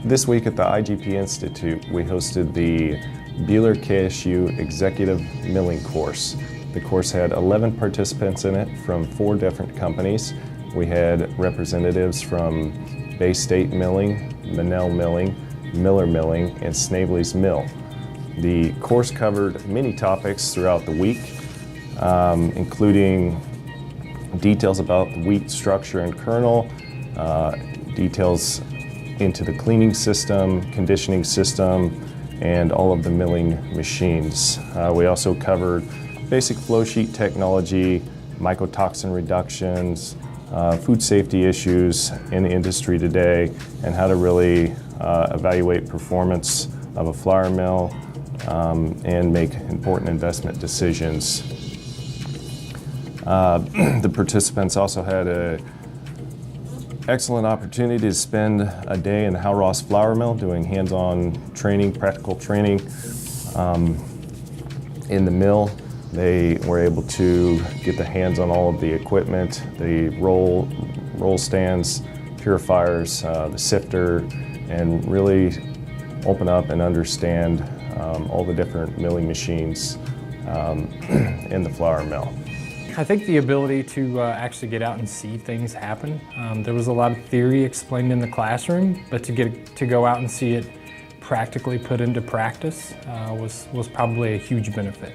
This week at the IGP Institute, we hosted the Buhler KSU Executive Milling course. The course had 11 participants in it from 4 different companies. We had representatives from Bay State Milling, Manel Milling, Miller Milling, and Snavely's Mill. The course covered many topics throughout the week, including details about the wheat structure and kernel, details into the cleaning system, conditioning system, and all of the milling machines. We also covered basic flow sheet technology, mycotoxin reductions, food safety issues in the industry today, and how to really evaluate performance of a flour mill and make important investment decisions. The participants also had an excellent opportunity to spend a day in the Hal Ross flour mill doing hands-on training, practical training in the mill. They were able to get their hands on all of the equipment, the roll stands, purifiers, the sifter, and really open up and understand all the different milling machines in the flour mill. I think the ability to actually get out and see things happen. There was a lot of theory explained in the classroom, but to go out and see it practically put into practice was probably a huge benefit.